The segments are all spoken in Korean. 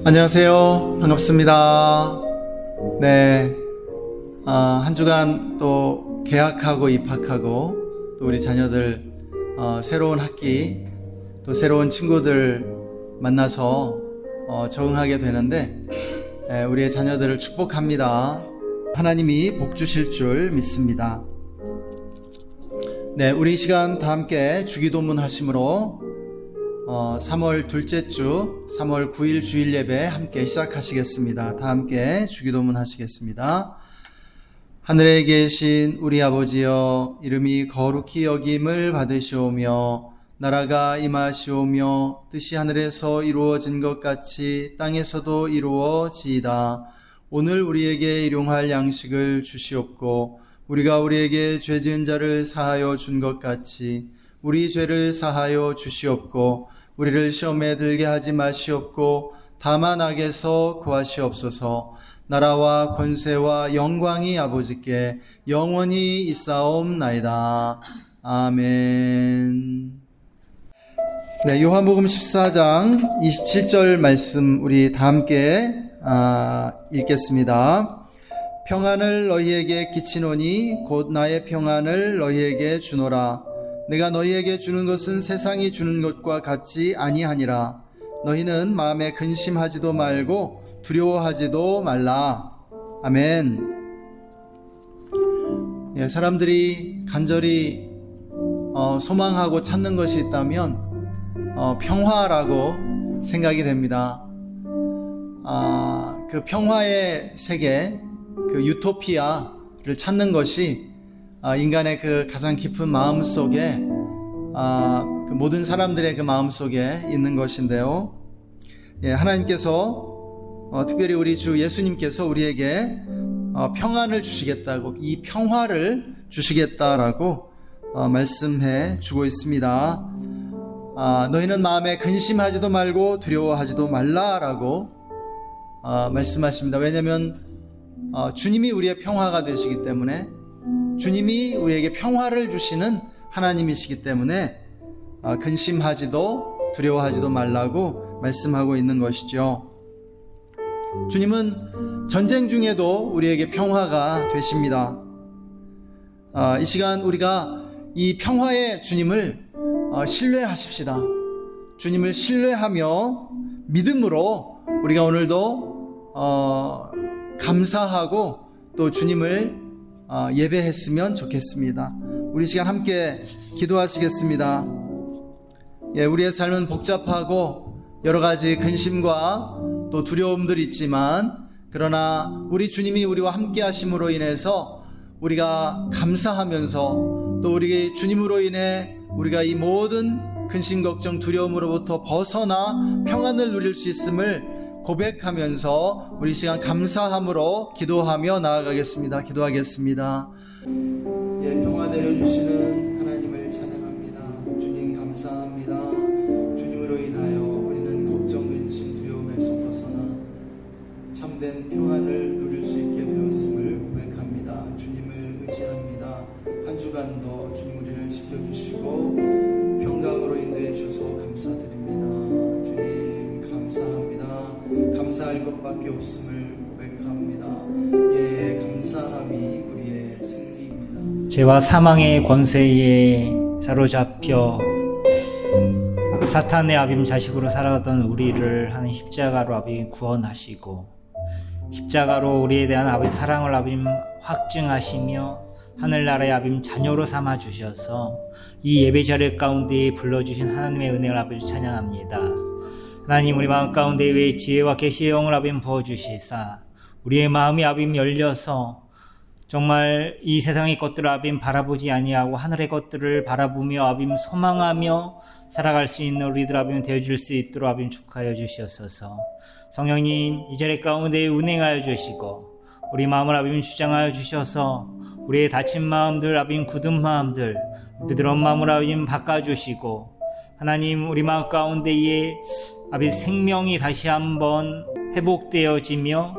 안녕하세요. 반갑습니다. 네, 한 주간 또 개학하고 입학하고 또 우리 자녀들 새로운 학기 또 새로운 친구들 만나서 적응하게 되는데 우리의 자녀들을 축복합니다. 하나님이 복 주실 줄 믿습니다. 네, 우리 이 시간 다 함께 주기도문 하심으로 3월 둘째 주 3월 9일 주일 예배 함께 시작하시겠습니다. 다 함께 주기도문 하시겠습니다. 하늘에 계신 우리 아버지여, 이름이 거룩히 여김을 받으시오며 나라가 임하시오며 뜻이 하늘에서 이루어진 것 같이 땅에서도 이루어지이다. 오늘 우리에게 일용할 양식을 주시옵고 우리가 우리에게 죄 지은 자를 사하여 준 것 같이 우리 죄를 사하여 주시옵고 우리를 시험에 들게 하지 마시옵고 다만 악에서 구하시옵소서. 나라와 권세와 영광이 아버지께 영원히 있사옵나이다. 아멘. 네, 요한복음 14장 27절 말씀 우리 다 함께 읽겠습니다. 평안을 너희에게 끼치노니 곧 나의 평안을 너희에게 주노라. 내가 너희에게 주는 것은 세상이 주는 것과 같지 아니하니라. 너희는 마음에 근심하지도 말고 두려워하지도 말라. 아멘. 예, 사람들이 간절히 소망하고 찾는 것이 있다면 평화라고 생각이 됩니다. 그 평화의 세계, 그 유토피아를 찾는 것이 인간의 그 가장 깊은 마음 속에 그 모든 사람들의 그 마음 속에 있는 것인데요. 예, 하나님께서 특별히 우리 주 예수님께서 우리에게 평안을 주시겠다고, 이 평화를 주시겠다라고 말씀해 주고 있습니다. 너희는 마음에 근심하지도 말고 두려워하지도 말라라고 말씀하십니다. 왜냐하면 주님이 우리의 평화가 되시기 때문에, 주님이 우리에게 평화를 주시는 하나님이시기 때문에 근심하지도 두려워하지도 말라고 말씀하고 있는 것이죠. 주님은 전쟁 중에도 우리에게 평화가 되십니다. 이 시간 우리가 이 평화의 주님을 신뢰하십시다. 주님을 신뢰하며 믿음으로 우리가 오늘도 감사하고 또 주님을 예배했으면 좋겠습니다. 우리 시간 함께 기도하시겠습니다. 예, 우리의 삶은 복잡하고 여러 가지 근심과 또 두려움들이 있지만, 그러나 우리 주님이 우리와 함께 하심으로 인해서 우리가 감사하면서 또 우리 주님으로 인해 우리가 이 모든 근심, 걱정, 두려움으로부터 벗어나 평안을 누릴 수 있음을 고백하면서 우리 시간 감사함으로 기도하며 나아가겠습니다. 기도하겠습니다. 예, 평화 내려주시는 하나님을 찬양합니다. 주님 감사합니다. 주님으로 인하여 우리는 걱정, 근심, 두려움에서 벗어나 참된 평안을 누릴 수 있게 되었음을 고백합니다. 주님을 의지합니다. 한 주간도 주님 우리를 지켜주시고 평강으로 인도해 주셔서 감사드립니다. 주님 감사합니다. 감사할 것밖에 없음을 고백합니다. 예, 감사함이 우리의 승리입니다. 죄와 사망의 권세에 사로잡혀 사탄의 아빔 자식으로 살아가던 우리를 하는 십자가로 아빔 구원하시고, 십자가로 우리에 대한 아빔 사랑을 아빔 확증하시며 하늘나라의 아빔 자녀로 삼아 주셔서 이 예배 자리 가운데 불러주신 하나님의 은혜를 아빔 찬양합니다. 하나님, 우리 마음 가운데 왜 지혜와 계시의 영을 아빔 부어주시사 우리의 마음이 아빔 열려서 정말 이 세상의 것들을 아빔 바라보지 아니하고 하늘의 것들을 바라보며 아빔 소망하며 살아갈 수 있는 우리들 아빔 되어줄 수 있도록 아빔 축하하여 주시옵소서. 성령님, 이 자리 가운데 운행하여 주시고 우리 마음을 아빔 주장하여 주셔서 우리의 다친 마음들, 아빔 굳은 마음들, 부드러운 마음을 아빔 바꿔주시고, 하나님, 우리 마음 가운데에 아빔 생명이 다시 한번 회복되어지며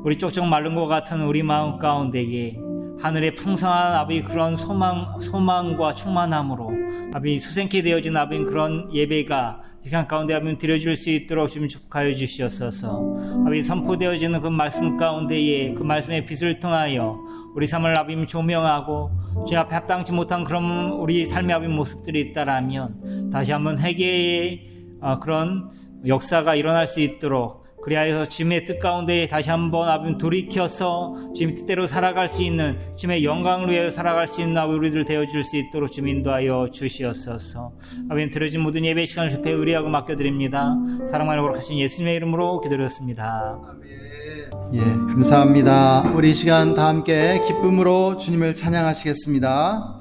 우리 쪽쪽 마른 것 같은 우리 마음 가운데에 하늘의 풍성한 아버지 그런 소망과 충만함으로 아버지 수생케 되어진 아버지 그런 예배가 시간 가운데 아버지 드려줄 수 있도록 주님 축복하여 주시옵소서. 아버지 선포되어지는 그 말씀 가운데에 그 말씀의 빛을 통하여 우리 삶을 아버지 조명하고 주님 앞에 합당치 못한 그런 우리 삶의 아버지 모습들이 있다라면 다시 한번 회개의 그런 역사가 일어날 수 있도록 그리하여 주님의 뜻 가운데 다시 한번 아버지 돌이켜서 주님 뜻대로 살아갈 수 있는 주님의 영광을 위하여 살아갈 수 있는 아버지 우리들 되어줄 수 있도록 주님 인도하여 주시옵소서. 아버지 들어진 모든 예배 시간을 주께 의뢰하고 맡겨드립니다. 사랑만을 거룩하신 예수님의 이름으로 기도드렸습니다. 예, 감사합니다. 우리 이 시간 다 함께 기쁨으로 주님을 찬양하시겠습니다.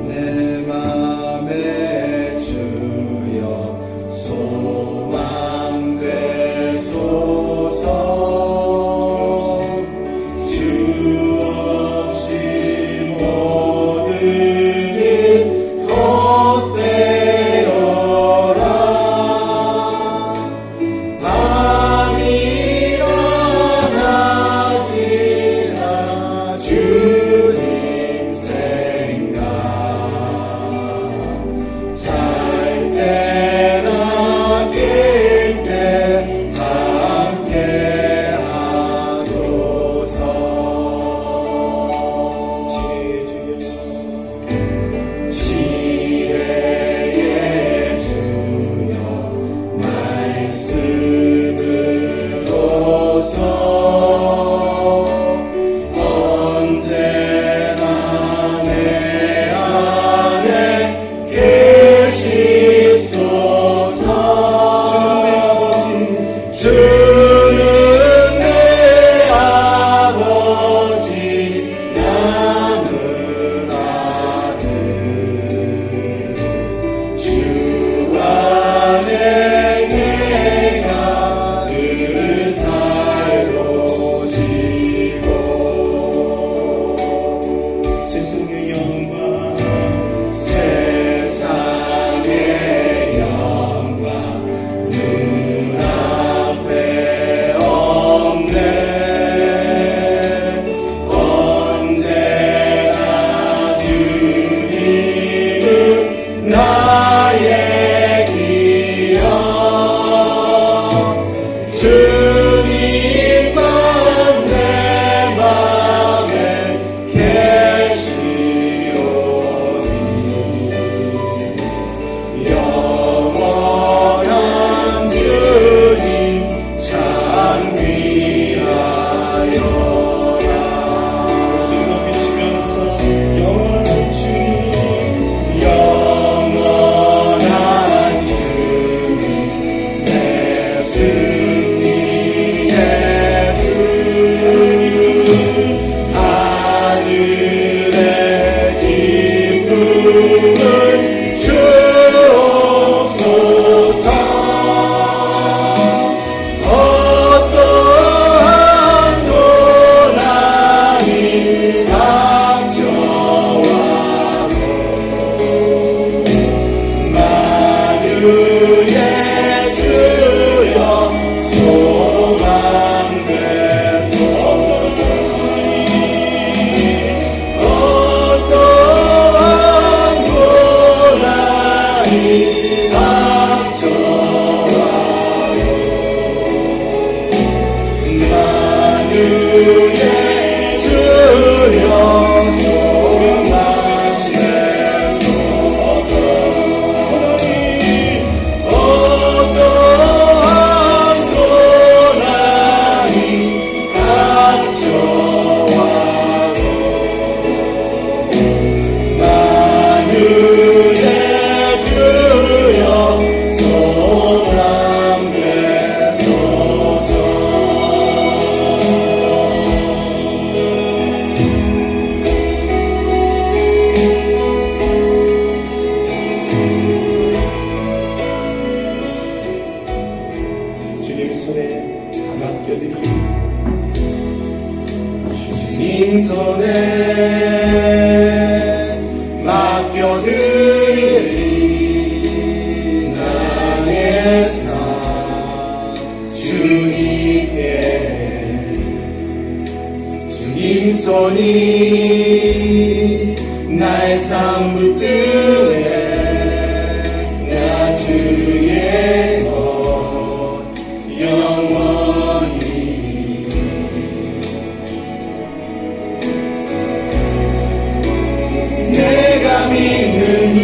내 맘에 주여 소망 되소서. 주 없이 모든 일 헛되어라. 밤이라 낮이나 주님 생각. 잘 때나 깰 때 함께 하소서. 지혜의 주여 말씀으로서 언제나 내 안에 계시소서. 주는 내 아버지 남은 아들. 주 안에 내가 늘 살고지고. 세상의 영광 눈앞에 없네. 언제나 주님은 나의 기억. 주님만 내 맘에 계시오니 영원한 주님 참 귀하여라. 즐거우시면서 영원한 주님, 영원한 주님, 내 승리의 주. 하늘의 기쁨을 주옵소서. 어떠한 고난이 닥쳐와도 만유의 주여 소망 되소. 어떠한 고난이 닥쳐와도 만유의 주여 소망 되소서. 어떠한 고난이 닥쳐와도 만유의 주여 소망 되소서. 주님 손에 맡겨드립니다. 주님 손에 맡겨드리리. 나 빙손이 나의 삶 붙드네 나 주의 것 영원히 내가 믿는 분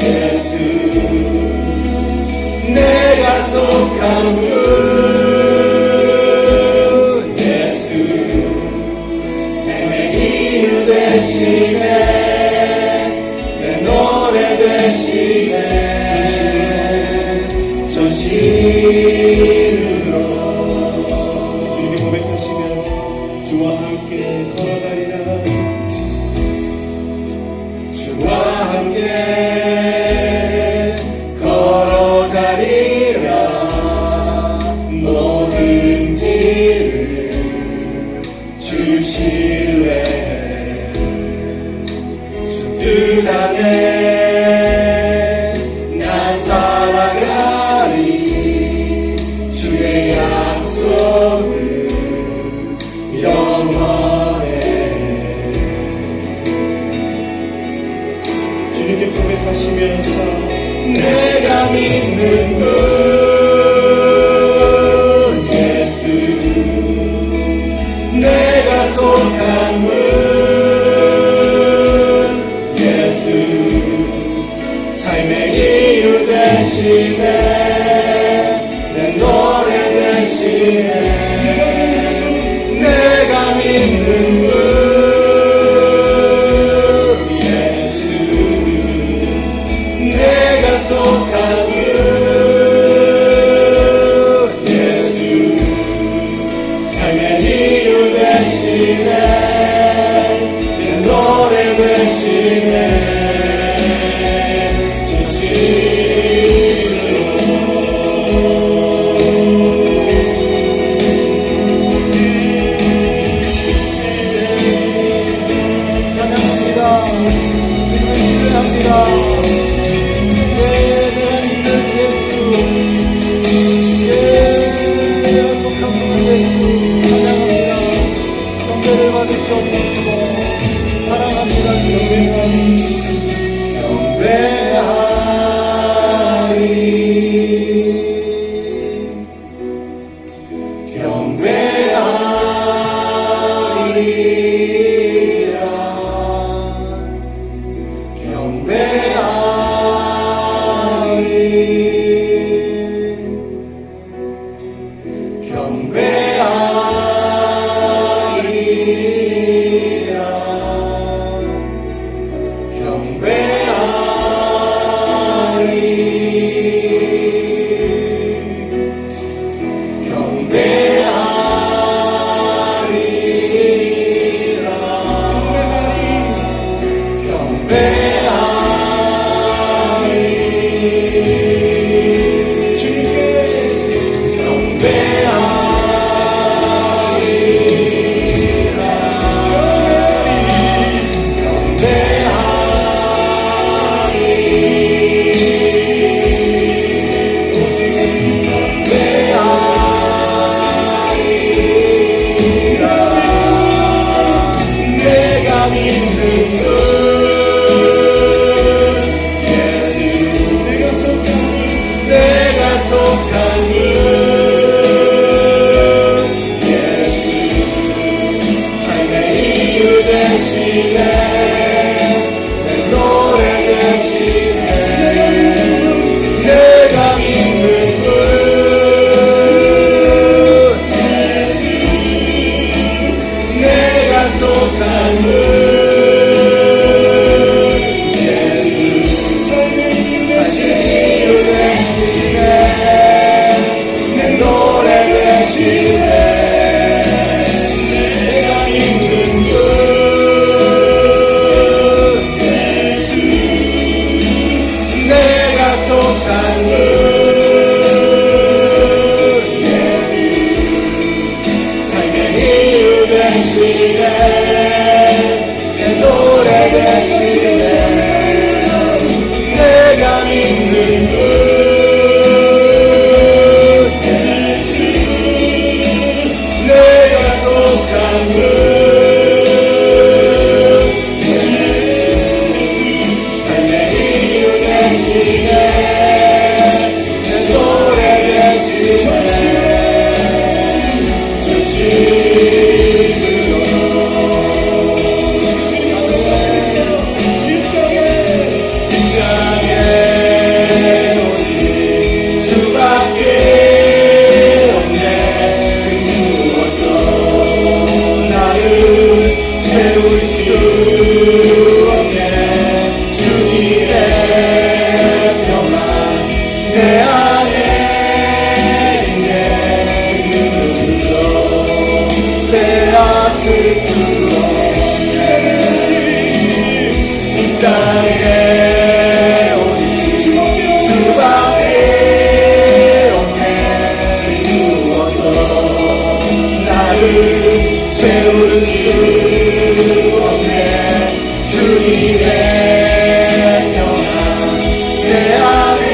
예수 내가 속한 분 예수 생명의 이유 되시네 내 노래 되시네 전심으로 주님이 고백하시면서 주와 함께 걸어가리라 주와 함께 걸어가리라 모든 길을 주실래 주 뜻 안에 나 살아가리 주의 약속은 영원해 주님께 고백하시면서 내가 믿는 분 예수 내가 속한 분 예수 삶의 이유 되시네 내 노래 되시네 내가 믿는 분 예수 내가 속한 분 예수 삶의 이유 되시네 내 노래 되시네 찬양합니다. 주님을 신뢰합니다. 내가 믿는 예수 내가 속한 분 예수 찬양합니다. 경배를 받으시옵소서 사랑합니다. 나를 채울 수 없네. 주님의 평안 내 안에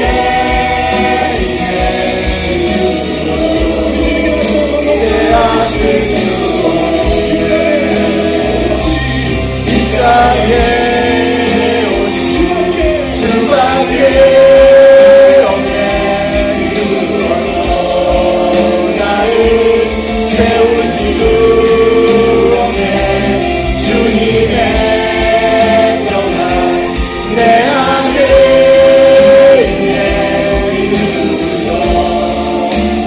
빼앗을 수 없네. 이 땅에 오직 주밖에 없네. 나를 채울 수 없네. 주님의 평안 내 안에 있네.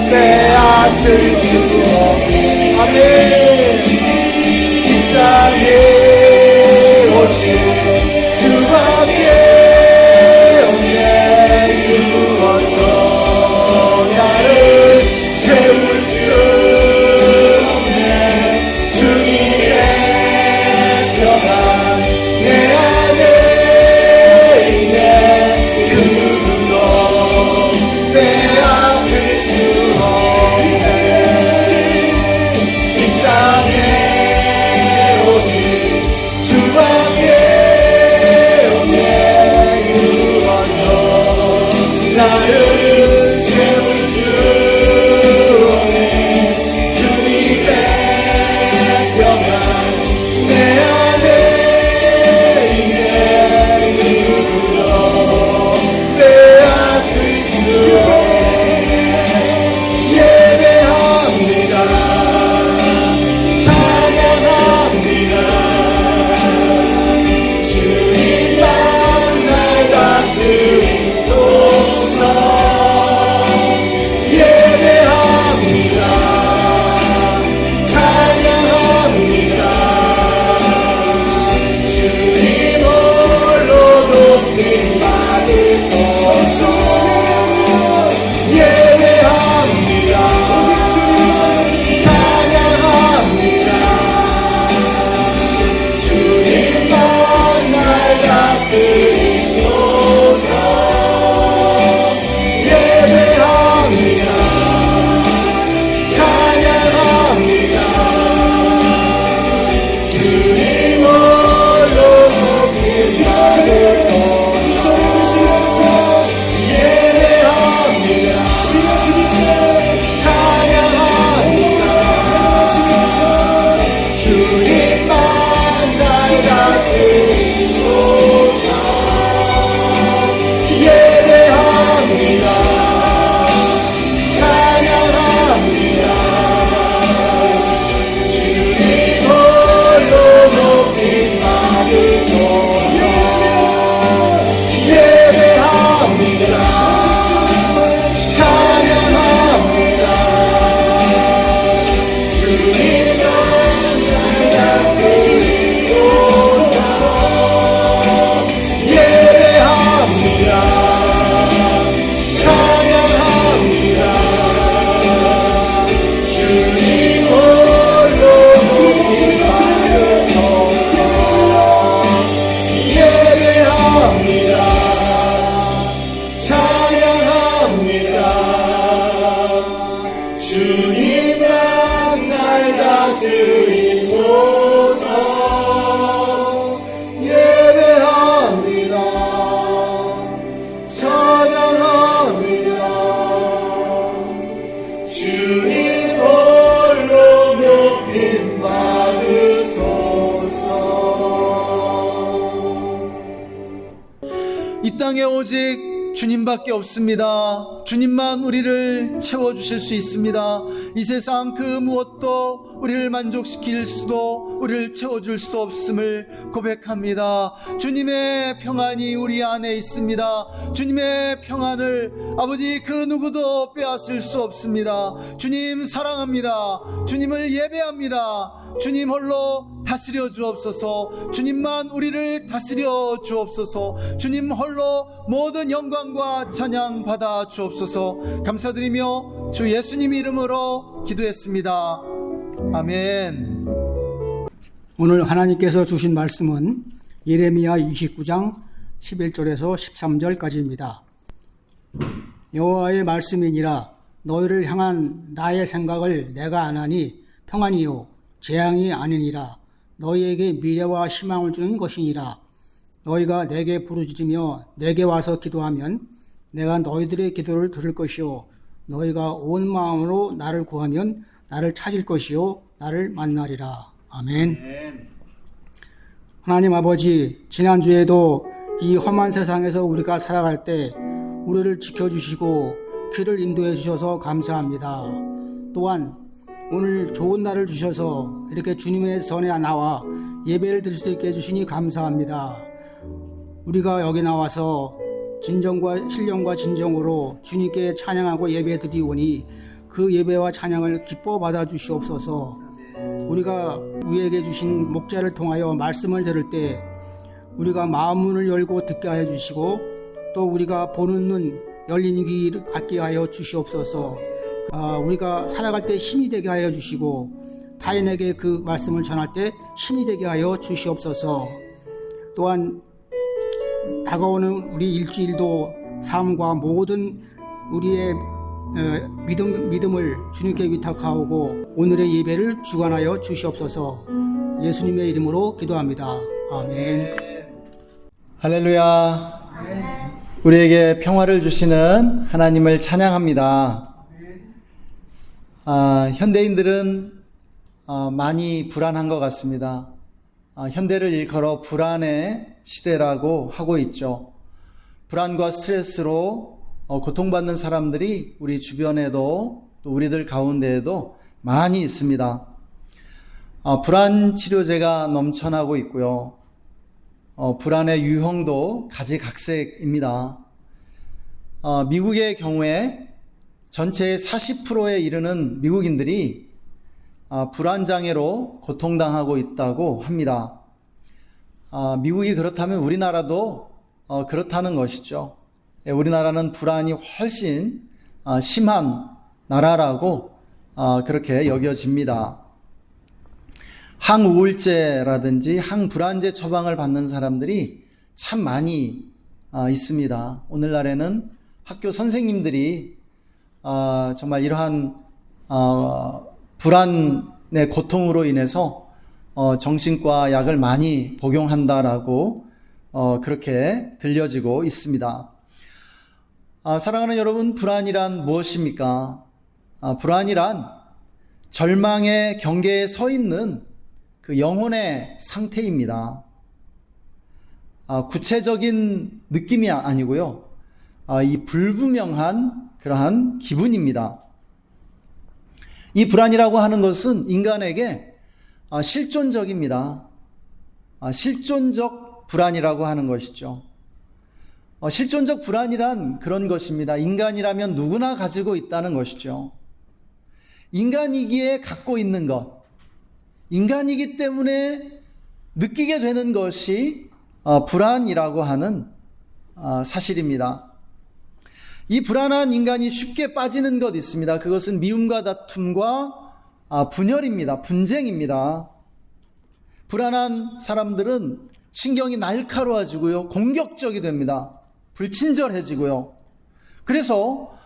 빼앗을 수 없네. 아멘. 이 땅에 오직 주밖에 없네. 누구도 나를 채울 수 없네. 주님의 평안 내 안에 있네. 그 누구도 빼앗을 수 없네. 이 땅에 오직 주밖에 없네. 누구도 나를 채울 수 없네. 주님의 평안 내 안에 있네. 누구도 빼앗을 수 없네. 예배합니다. 찬양합니다. 주님만 날 다스리소서. 예배합니다. 찬양합니다. 주님 홀로 높임 받으소서. 예배합니다. 찬양합니다. 주님만 날 다스리소서. 예배합니다. 찬양합니다. 주님 홀로 높임 받으소서. 예배합니다. 찬양합니다. 주님만 날 다스리소서. 예배합니다. 찬양합니다. 주님 홀로 높임 받으소서. 예배합니다. 찬양합니다. 주님만 날 다스리소서. 예배합니다. 찬양합니다. 주님 홀로 높임 받으소서. 예배합니다. 찬양합니다. 주님만 날 다스리소서. 예배합니다. 찬양합니다. 주님 홀로 높임 받으소서. 이 땅에 오직 주님밖에 없습니다. 주님만 우리를 채워주실 수 있습니다. 이 세상 그 무엇도 우리를 만족시킬 수도 우리를 채워줄 수 없음을 고백합니다. 주님의 평안이 우리 안에 있습니다. 주님의 평안을 아버지 그 누구도 빼앗을 수 없습니다. 주님 사랑합니다. 주님을 예배합니다. 주님 홀로 다스려 주옵소서. 주님만 우리를 다스려 주옵소서. 주님 홀로 모든 영광과 찬양 받아 주옵소서. 감사드리며 주 예수님 이름으로 기도했습니다. 아멘. 오늘 하나님께서 주신 말씀은 예레미야 29장 11절에서 13절까지입니다. 여호와의 말씀이니라. 너희를 향한 나의 생각을 내가 아나니 평안이요 재앙이 아니니라. 너희에게 미래와 희망을 주는 것이니라. 너희가 내게 부르짖으며 내게 와서 기도하면 내가 너희들의 기도를 들을 것이요 너희가 온 마음으로 나를 구하면 나를 찾을 것이요 나를 만나리라. 아멘. 하나님 아버지, 지난주에도 이 험한 세상에서 우리가 살아갈 때 우리를 지켜주시고 길을 인도해 주셔서 감사합니다. 또한 오늘 좋은 날을 주셔서 이렇게 주님의 전에 나와 예배를 드릴 수 있게 해주시니 감사합니다. 우리가 여기 나와서 진정과 신령과 진정으로 주님께 찬양하고 예배 드리오니 그 예배와 찬양을 기뻐 받아 주시옵소서. 우리가 우리에게 주신 목자를 통하여 말씀을 들을 때 우리가 마음 문을 열고 듣게 하여 주시고 또 우리가 보는 눈 열린 귀를 갖게 하여 주시옵소서. 우리가 살아갈 때 힘이 되게 하여 주시고 타인에게 그 말씀을 전할 때 힘이 되게 하여 주시옵소서. 또한 다가오는 우리 일주일도 삶과 모든 우리의 믿음을 주님께 위탁하오고 오늘의 예배를 주관하여 주시옵소서. 예수님의 이름으로 기도합니다. 아멘. 할렐루야. 우리에게 평화를 주시는 하나님을 찬양합니다. 현대인들은 많이 불안한 것 같습니다. 현대를 일컬어 불안의 시대라고 하고 있죠. 불안과 스트레스로 고통받는 사람들이 우리 주변에도 또 우리들 가운데에도 많이 있습니다. 불안 치료제가 넘쳐나고 있고요. 불안의 유형도 가지각색입니다. 미국의 경우에 전체의 40%에 이르는 미국인들이 불안장애로 고통당하고 있다고 합니다. 미국이 그렇다면 우리나라도 그렇다는 것이죠. 우리나라는 불안이 훨씬 심한 나라라고 그렇게 여겨집니다. 항우울제라든지 항불안제 처방을 받는 사람들이 참 많이 있습니다. 오늘날에는 학교 선생님들이 정말 이러한 불안의 고통으로 인해서 정신과 약을 많이 복용한다라고 그렇게 들려지고 있습니다. 사랑하는 여러분, 불안이란 무엇입니까? 불안이란 절망의 경계에 서 있는 그 영혼의 상태입니다. 구체적인 느낌이 아니고요. 이 불분명한 그러한 기분입니다. 이 불안이라고 하는 것은 인간에게 실존적입니다. 실존적 불안이라고 하는 것이죠. 실존적 불안이란 그런 것입니다. 인간이라면 누구나 가지고 있다는 것이죠. 인간이기에 갖고 있는 것, 인간이기 때문에 느끼게 되는 것이 불안이라고 하는 사실입니다. 이 불안한 인간이 쉽게 빠지는 것 있습니다. 그것은 미움과 다툼과 분열입니다. 분쟁입니다. 불안한 사람들은 신경이 날카로워지고요, 공격적이 됩니다. 불친절해지고요. 그래서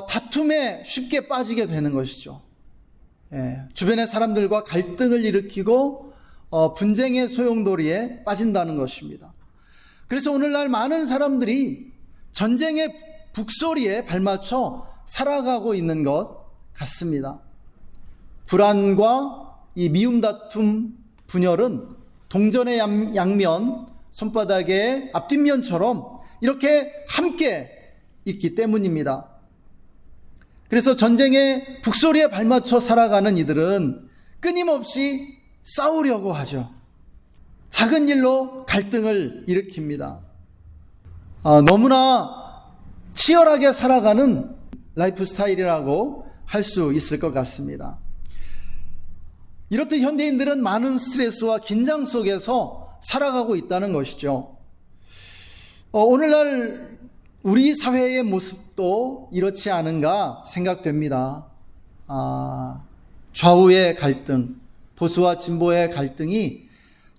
다툼에 쉽게 빠지게 되는 것이죠. 주변의 사람들과 갈등을 일으키고 분쟁의 소용돌이에 빠진다는 것입니다. 그래서 오늘날 많은 사람들이 전쟁의 북소리에 발맞춰 살아가고 있는 것 같습니다. 불안과 이 미움, 다툼, 분열은 동전의 양면, 손바닥의 앞뒷면처럼 이렇게 함께 있기 때문입니다. 그래서 전쟁의 북소리에 발맞춰 살아가는 이들은 끊임없이 싸우려고 하죠. 작은 일로 갈등을 일으킵니다. 너무나 치열하게 살아가는 라이프 스타일이라고 할 수 있을 것 같습니다. 이렇듯 현대인들은 많은 스트레스와 긴장 속에서 살아가고 있다는 것이죠. 오늘날 우리 사회의 모습도 이렇지 않은가 생각됩니다. 좌우의 갈등, 보수와 진보의 갈등이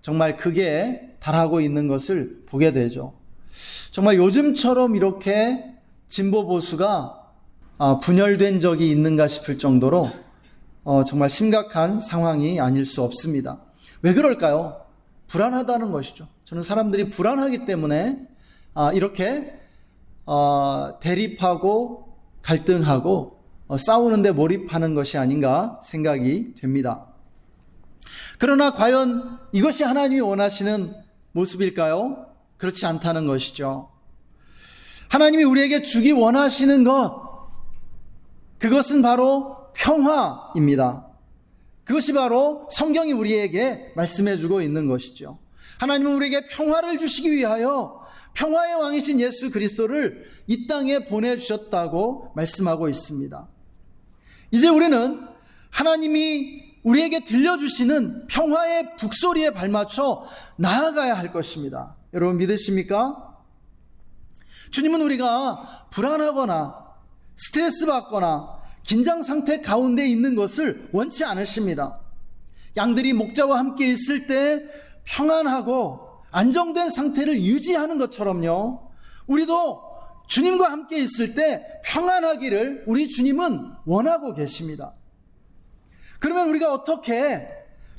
정말 극에 달하고 있는 것을 보게 되죠. 정말 요즘처럼 이렇게 진보 보수가 분열된 적이 있는가 싶을 정도로 정말 심각한 상황이 아닐 수 없습니다. 왜 그럴까요? 불안하다는 것이죠. 저는 사람들이 불안하기 때문에 이렇게 대립하고 갈등하고 싸우는데 몰입하는 것이 아닌가 생각이 됩니다. 그러나 과연 이것이 하나님이 원하시는 모습일까요? 그렇지 않다는 것이죠. 하나님이 우리에게 주기 원하시는 것, 그것은 바로 평화입니다. 그것이 바로 성경이 우리에게 말씀해주고 있는 것이죠. 하나님은 우리에게 평화를 주시기 위하여 평화의 왕이신 예수 그리스도를 이 땅에 보내주셨다고 말씀하고 있습니다. 이제 우리는 하나님이 우리에게 들려주시는 평화의 북소리에 발맞춰 나아가야 할 것입니다. 여러분 믿으십니까? 주님은 우리가 불안하거나 스트레스 받거나 긴장 상태 가운데 있는 것을 원치 않으십니다. 양들이 목자와 함께 있을 때 평안하고 안정된 상태를 유지하는 것처럼요, 우리도 주님과 함께 있을 때 평안하기를 우리 주님은 원하고 계십니다. 그러면 우리가 어떻게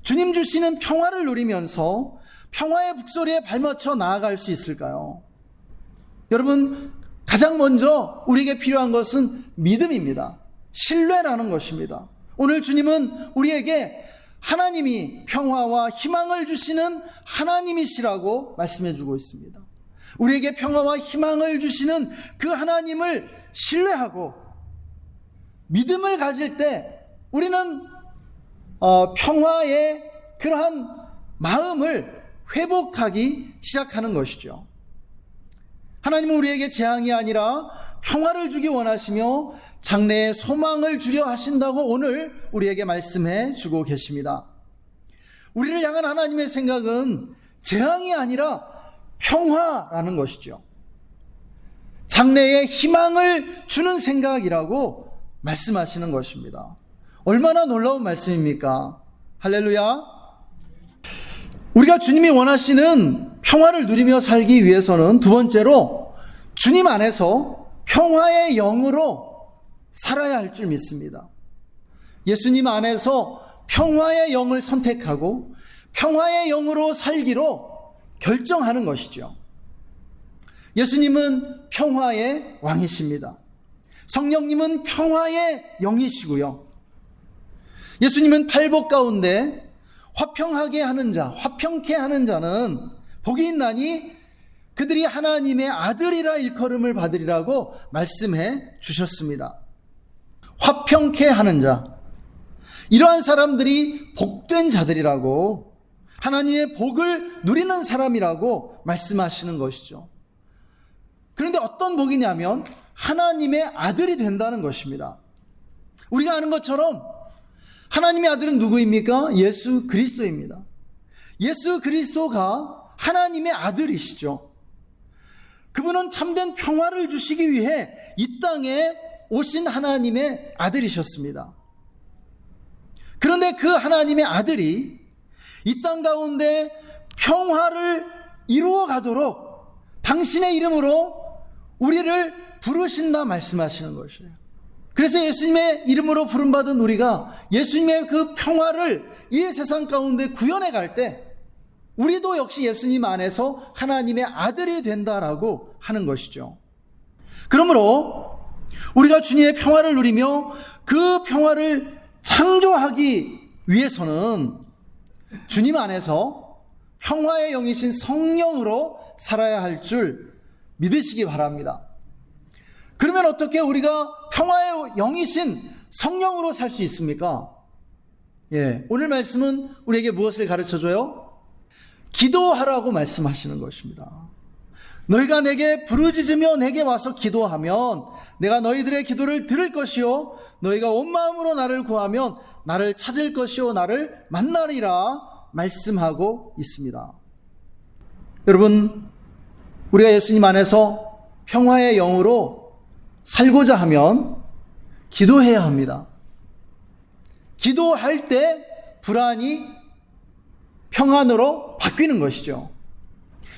주님 주시는 평화를 누리면서 평화의 북소리에 발맞춰 나아갈 수 있을까요? 여러분, 가장 먼저 우리에게 필요한 것은 믿음입니다. 신뢰라는 것입니다. 오늘 주님은 우리에게 하나님이 평화와 희망을 주시는 하나님이시라고 말씀해주고 있습니다. 우리에게 평화와 희망을 주시는 그 하나님을 신뢰하고 믿음을 가질 때 우리는 평화의 그러한 마음을 회복하기 시작하는 것이죠. 하나님은 우리에게 재앙이 아니라 평화를 주기 원하시며 장래에 소망을 주려 하신다고 오늘 우리에게 말씀해 주고 계십니다. 우리를 향한 하나님의 생각은 재앙이 아니라 평화라는 것이죠. 장래에 희망을 주는 생각이라고 말씀하시는 것입니다. 얼마나 놀라운 말씀입니까? 할렐루야. 우리가 주님이 원하시는 평화를 누리며 살기 위해서는 두 번째로 주님 안에서 평화의 영으로 살아야 할 줄 믿습니다. 예수님 안에서 평화의 영을 선택하고 평화의 영으로 살기로 결정하는 것이죠. 예수님은 평화의 왕이십니다. 성령님은 평화의 영이시고요. 예수님은 팔복 가운데 화평하게 하는 자, 화평케 하는 자는 복이 있나니 그들이 하나님의 아들이라 일컬음을 받으리라고 말씀해 주셨습니다. 화평케 하는 자, 이러한 사람들이 복된 자들이라고, 하나님의 복을 누리는 사람이라고 말씀하시는 것이죠. 그런데 어떤 복이냐면 하나님의 아들이 된다는 것입니다. 우리가 아는 것처럼 하나님의 아들은 누구입니까? 예수 그리스도입니다. 예수 그리스도가 하나님의 아들이시죠. 그분은 참된 평화를 주시기 위해 이 땅에 오신 하나님의 아들이셨습니다. 그런데 그 하나님의 아들이 이 땅 가운데 평화를 이루어 가도록 당신의 이름으로 우리를 부르신다 말씀하시는 것이에요. 그래서 예수님의 이름으로 부름받은 우리가 예수님의 그 평화를 이 세상 가운데 구현해 갈 때 우리도 역시 예수님 안에서 하나님의 아들이 된다라고 하는 것이죠. 그러므로 우리가 주님의 평화를 누리며 그 평화를 창조하기 위해서는 주님 안에서 평화의 영이신 성령으로 살아야 할 줄 믿으시기 바랍니다. 그러면 어떻게 우리가 평화의 영이신 성령으로 살 수 있습니까? 오늘 말씀은 우리에게 무엇을 가르쳐줘요? 기도하라고 말씀하시는 것입니다. 너희가 내게 부르짖으며 내게 와서 기도하면 내가 너희들의 기도를 들을 것이요 너희가 온 마음으로 나를 구하면 나를 찾을 것이요 나를 만나리라 말씀하고 있습니다. 여러분, 우리가 예수님 안에서 평화의 영으로 살고자 하면 기도해야 합니다. 기도할 때 불안이 평안으로 바뀌는 것이죠.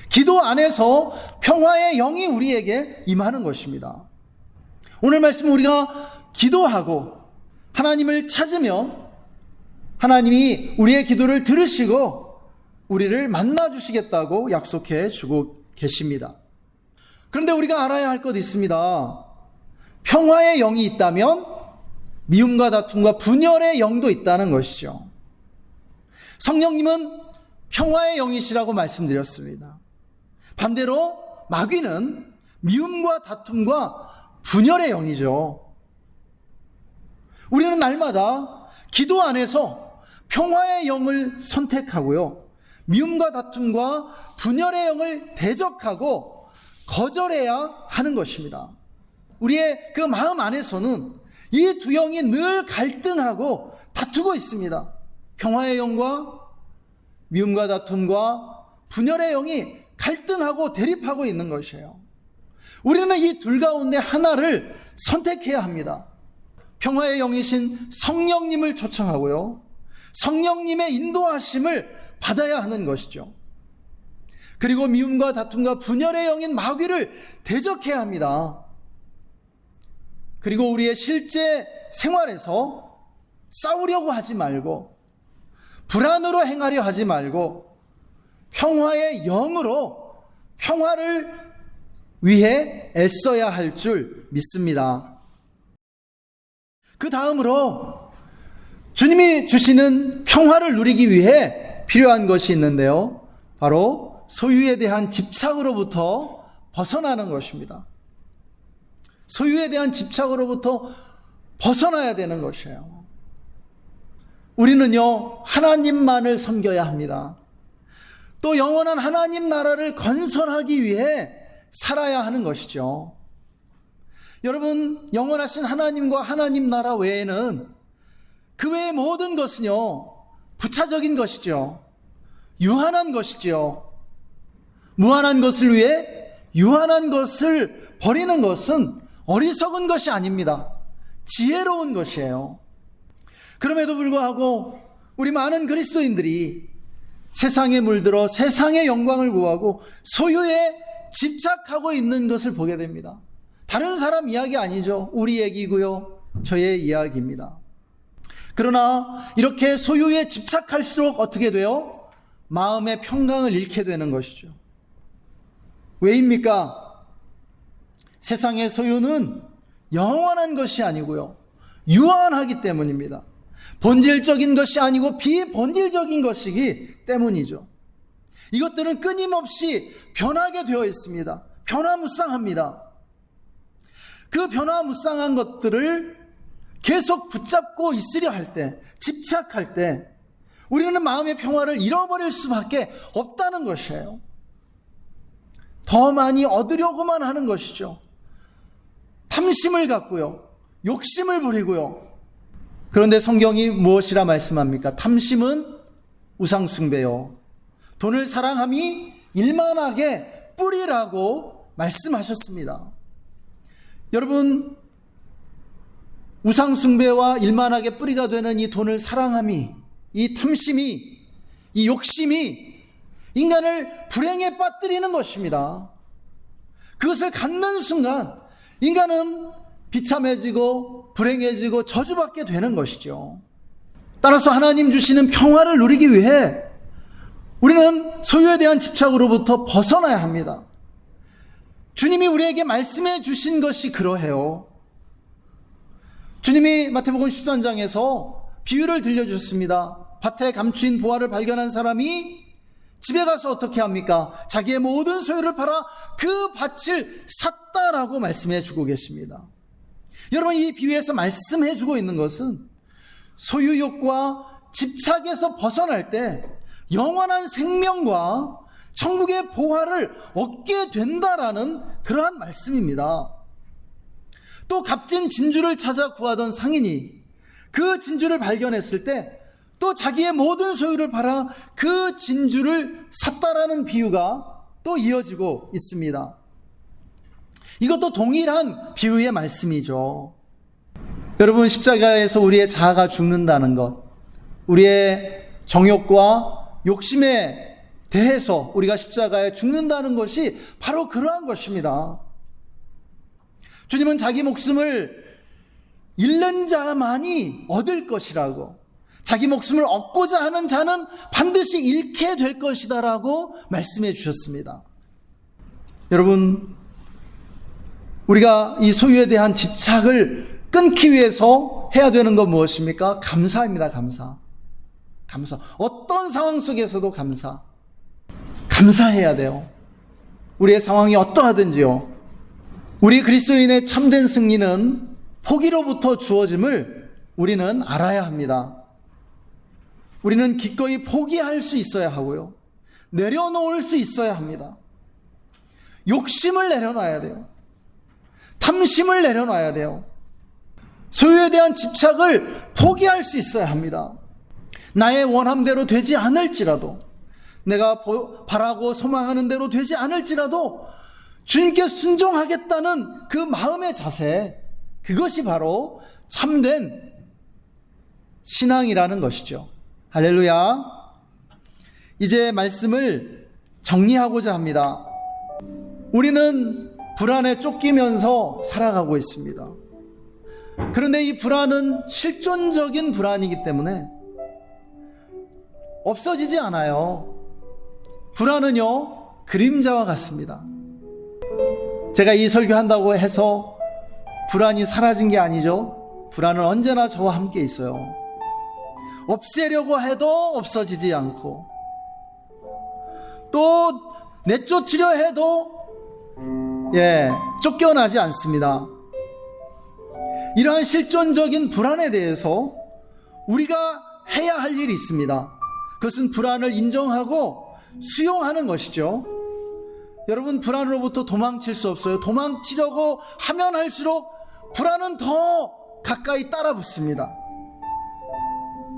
기도 안에서 평화의 영이 우리에게 임하는 것입니다. 오늘 말씀 우리가 기도하고 하나님을 찾으며 하나님이 우리의 기도를 들으시고 우리를 만나주시겠다고 약속해 주고 계십니다. 그런데 우리가 알아야 할 것 있습니다. 평화의 영이 있다면 미움과 다툼과 분열의 영도 있다는 것이죠. 성령님은 평화의 영이시라고 말씀드렸습니다. 반대로 마귀는 미움과 다툼과 분열의 영이죠. 우리는 날마다 기도 안에서 평화의 영을 선택하고요, 미움과 다툼과 분열의 영을 대적하고 거절해야 하는 것입니다. 우리의 그 마음 안에서는 이 두 영이 늘 갈등하고 다투고 있습니다. 평화의 영과 미움과 다툼과 분열의 영이 갈등하고 대립하고 있는 것이에요. 우리는 이 둘 가운데 하나를 선택해야 합니다. 평화의 영이신 성령님을 초청하고요, 성령님의 인도하심을 받아야 하는 것이죠. 그리고 미움과 다툼과 분열의 영인 마귀를 대적해야 합니다. 그리고 우리의 실제 생활에서 싸우려고 하지 말고, 불안으로 행하려 하지 말고, 평화의 영으로 평화를 위해 애써야 할 줄 믿습니다. 그 다음으로 주님이 주시는 평화를 누리기 위해 필요한 것이 있는데요, 바로 소유에 대한 집착으로부터 벗어나는 것입니다. 소유에 대한 집착으로부터 벗어나야 되는 것이에요. 우리는요, 하나님만을 섬겨야 합니다. 또 영원한 하나님 나라를 건설하기 위해 살아야 하는 것이죠. 여러분, 영원하신 하나님과 하나님 나라 외에는 그 외의 모든 것은요, 부차적인 것이죠. 유한한 것이죠. 무한한 것을 위해 유한한 것을 버리는 것은 어리석은 것이 아닙니다. 지혜로운 것이에요. 그럼에도 불구하고 우리 많은 그리스도인들이 세상에 물들어 세상의 영광을 구하고 소유에 집착하고 있는 것을 보게 됩니다. 다른 사람 이야기 아니죠. 우리 얘기고요, 저의 이야기입니다. 그러나 이렇게 소유에 집착할수록 어떻게 돼요? 마음의 평강을 잃게 되는 것이죠. 왜입니까? 세상의 소유는 영원한 것이 아니고요, 유한하기 때문입니다. 본질적인 것이 아니고 비본질적인 것이기 때문이죠. 이것들은 끊임없이 변하게 되어 있습니다. 변화무쌍합니다. 그 변화무쌍한 것들을 계속 붙잡고 있으려 할 때, 집착할 때 우리는 마음의 평화를 잃어버릴 수밖에 없다는 것이에요. 더 많이 얻으려고만 하는 것이죠. 탐심을 갖고요, 욕심을 부리고요. 그런데 성경이 무엇이라 말씀합니까? 탐심은 우상숭배요, 돈을 사랑함이 일만하게 뿌리라고 말씀하셨습니다. 여러분, 우상숭배와 일만하게 뿌리가 되는 이 돈을 사랑함이, 이 탐심이, 이 욕심이 인간을 불행에 빠뜨리는 것입니다. 그것을 갖는 순간 인간은 비참해지고 불행해지고 저주받게 되는 것이죠. 따라서 하나님 주시는 평화를 누리기 위해 우리는 소유에 대한 집착으로부터 벗어나야 합니다. 주님이 우리에게 말씀해 주신 것이 그러해요. 주님이 마태복음 13장에서 비유를 들려주셨습니다. 밭에 감추인 보화를 발견한 사람이 집에 가서 어떻게 합니까? 자기의 모든 소유를 팔아 그 밭을 샀다라고 말씀해 주고 계십니다. 여러분, 이 비유에서 말씀해 주고 있는 것은 소유욕과 집착에서 벗어날 때 영원한 생명과 천국의 보화를 얻게 된다라는 그러한 말씀입니다. 또 값진 진주를 찾아 구하던 상인이 그 진주를 발견했을 때 또 자기의 모든 소유를 팔아 그 진주를 샀다라는 비유가 또 이어지고 있습니다. 이것도 동일한 비유의 말씀이죠. 여러분, 십자가에서 우리의 자아가 죽는다는 것, 우리의 정욕과 욕심에 대해서 우리가 십자가에 죽는다는 것이 바로 그러한 것입니다. 주님은 자기 목숨을 잃는 자만이 얻을 것이라고, 자기 목숨을 얻고자 하는 자는 반드시 잃게 될 것이다라고 말씀해 주셨습니다. 여러분, 우리가 이 소유에 대한 집착을 끊기 위해서 해야 되는 건 무엇입니까? 감사입니다. 감사. 어떤 상황 속에서도 감사해야 돼요. 우리의 상황이 어떠하든지요. 우리 그리스도인의 참된 승리는 포기로부터 주어짐을 우리는 알아야 합니다. 우리는 기꺼이 포기할 수 있어야 하고요. 내려놓을 수 있어야 합니다. 욕심을 내려놔야 돼요. 탐심을 내려놔야 돼요. 소유에 대한 집착을 포기할 수 있어야 합니다. 나의 원함대로 되지 않을지라도, 내가 바라고 소망하는 대로 되지 않을지라도 주님께 순종하겠다는 그 마음의 자세, 그것이 바로 참된 신앙이라는 것이죠. 할렐루야. 이제 말씀을 정리하고자 합니다. 우리는 불안에 쫓기면서 살아가고 있습니다. 그런데 이 불안은 실존적인 불안이기 때문에 없어지지 않아요. 불안은요, 그림자와 같습니다. 제가 이 설교한다고 해서 불안이 사라진 게 아니죠. 불안은 언제나 저와 함께 있어요. 없애려고 해도 없어지지 않고, 또 내쫓으려 해도 쫓겨나지 않습니다. 이러한 실존적인 불안에 대해서 우리가 해야 할 일이 있습니다. 그것은 불안을 인정하고 수용하는 것이죠. 여러분, 불안으로부터 도망칠 수 없어요. 도망치려고 하면 할수록 불안은 더 가까이 따라 붙습니다.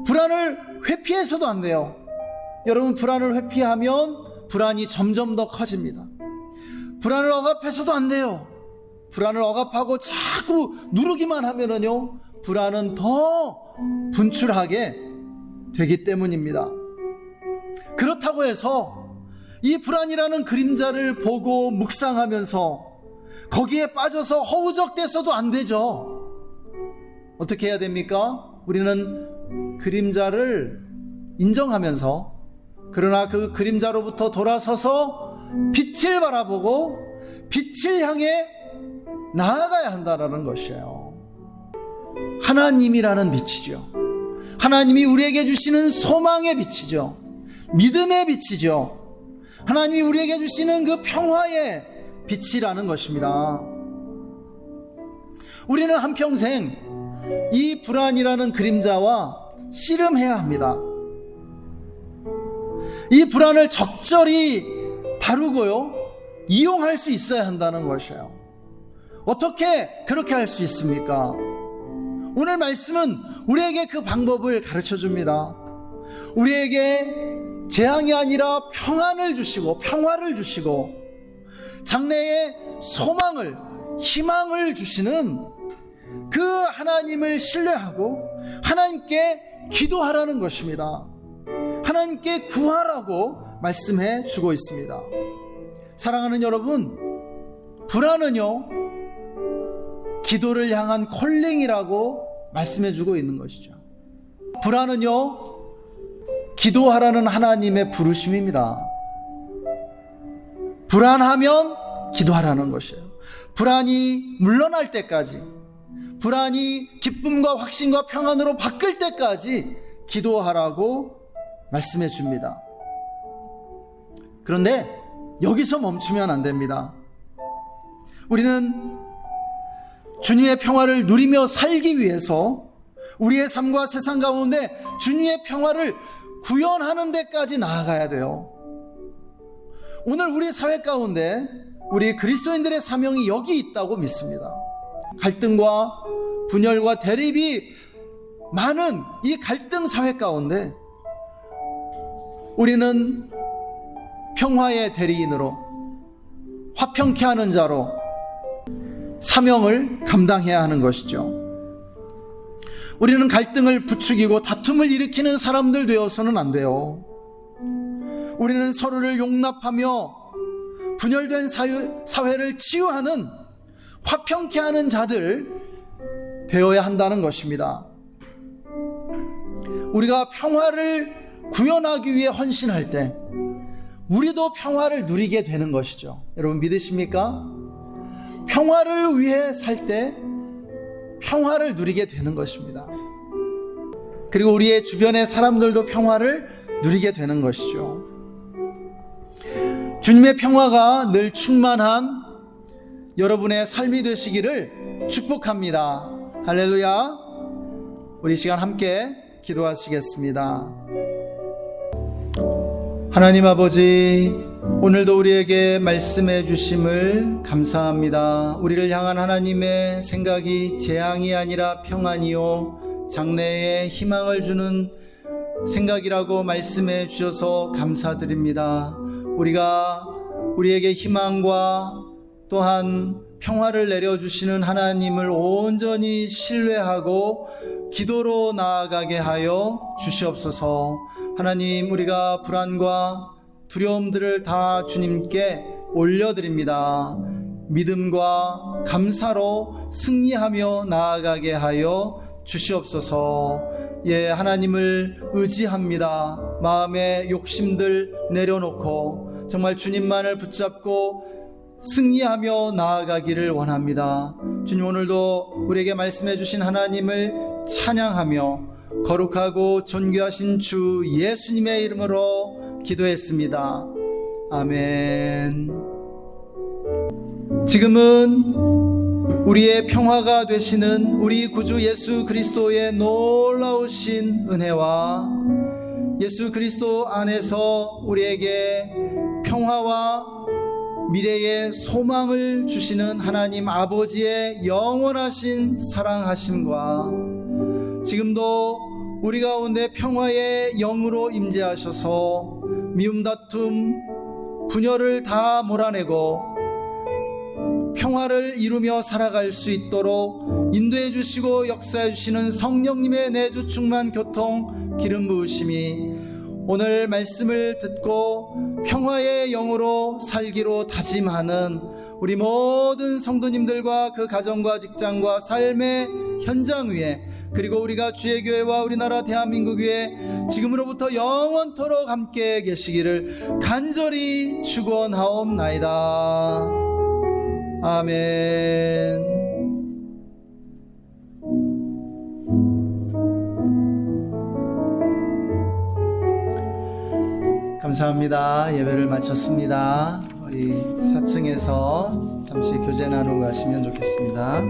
불안을 회피해서도 안 돼요. 여러분, 불안을 회피하면 불안이 점점 더 커집니다. 불안을 억압해서도 안 돼요. 불안을 억압하고 자꾸 누르기만 하면은요, 불안은 더 분출하게 되기 때문입니다. 그렇다고 해서 이 불안이라는 그림자를 보고 묵상하면서 거기에 빠져서 허우적대서도 안 되죠. 어떻게 해야 됩니까? 우리는 그림자를 인정하면서, 그러나 그 그림자로부터 돌아서서 빛을 바라보고 빛을 향해 나아가야 한다는 것이에요. 하나님이라는 빛이죠. 하나님이 우리에게 주시는 소망의 빛이죠. 믿음의 빛이죠. 하나님이 우리에게 주시는 그 평화의 빛이라는 것입니다. 우리는 한평생 이 불안이라는 그림자와 씨름해야 합니다. 이 불안을 적절히 다루고요, 이용할 수 있어야 한다는 것이에요. 어떻게 그렇게 할 수 있습니까? 오늘 말씀은 우리에게 그 방법을 가르쳐 줍니다. 우리에게 재앙이 아니라 평안을 주시고 평화를 주시고 장래에 소망을, 희망을 주시는 그 하나님을 신뢰하고 하나님께 기도하라는 것입니다. 하나님께 구하라고 말씀해 주고 있습니다. 사랑하는 여러분, 불안은요, 기도를 향한 콜링이라고 말씀해 주고 있는 것이죠. 불안은요, 기도하라는 하나님의 부르심입니다. 불안하면 기도하라는 것이에요. 불안이 물러날 때까지, 불안이 기쁨과 확신과 평안으로 바뀔 때까지 기도하라고 말씀해 줍니다. 그런데 여기서 멈추면 안 됩니다. 우리는 주님의 평화를 누리며 살기 위해서 우리의 삶과 세상 가운데 주님의 평화를 구현하는 데까지 나아가야 돼요. 오늘 우리 사회 가운데 우리 그리스도인들의 사명이 여기 있다고 믿습니다. 갈등과 분열과 대립이 많은 이 갈등 사회 가운데 우리는 평화의 대리인으로, 화평케 하는 자로 사명을 감당해야 하는 것이죠. 우리는 갈등을 부추기고 다툼을 일으키는 사람들 되어서는 안 돼요. 우리는 서로를 용납하며 분열된 사회를 치유하는, 화평케 하는 자들 되어야 한다는 것입니다. 우리가 평화를 구현하기 위해 헌신할 때 우리도 평화를 누리게 되는 것이죠. 여러분 믿으십니까? 평화를 위해 살 때 평화를 누리게 되는 것입니다. 그리고 우리의 주변의 사람들도 평화를 누리게 되는 것이죠. 주님의 평화가 늘 충만한 여러분의 삶이 되시기를 축복합니다. 할렐루야. 우리 시간 함께 기도하시겠습니다. 하나님 아버지, 오늘도 우리에게 말씀해 주심을 감사합니다. 우리를 향한 하나님의 생각이 재앙이 아니라 평안이요 장래에 희망을 주는 생각이라고 말씀해 주셔서 감사드립니다. 우리가 우리에게 희망과 또한 평화를 내려주시는 하나님을 온전히 신뢰하고 기도로 나아가게 하여 주시옵소서. 하나님, 우리가 불안과 두려움들을 다 주님께 올려드립니다. 믿음과 감사로 승리하며 나아가게 하여 주시옵소서. 예, 하나님을 의지합니다. 마음의 욕심들 내려놓고 정말 주님만을 붙잡고 승리하며 나아가기를 원합니다. 주님, 오늘도 우리에게 말씀해 주신 하나님을 찬양하며 거룩하고 존귀하신 주 예수님의 이름으로 기도했습니다. 아멘. 지금은 우리의 평화가 되시는 우리 구주 예수 그리스도의 놀라우신 은혜와 예수 그리스도 안에서 우리에게 평화와 미래의 소망을 주시는 하나님 아버지의 영원하신 사랑하심과 지금도 우리 가운데 평화의 영으로 임재하셔서 미움 다툼 분열을 다 몰아내고 평화를 이루며 살아갈 수 있도록 인도해 주시고 역사해 주시는 성령님의 내주 충만 교통 기름 부으심이 오늘 말씀을 듣고 평화의 영으로 살기로 다짐하는 우리 모든 성도님들과 그 가정과 직장과 삶의 현장 위에 그리고 우리가 주의 교회와 우리나라 대한민국 위에 지금으로부터 영원토록 함께 계시기를 간절히 축원하옵나이다. 아멘. 감사합니다. 예배를 마쳤습니다. 우리 4층에서 잠시 교제 나누고 가시면 좋겠습니다.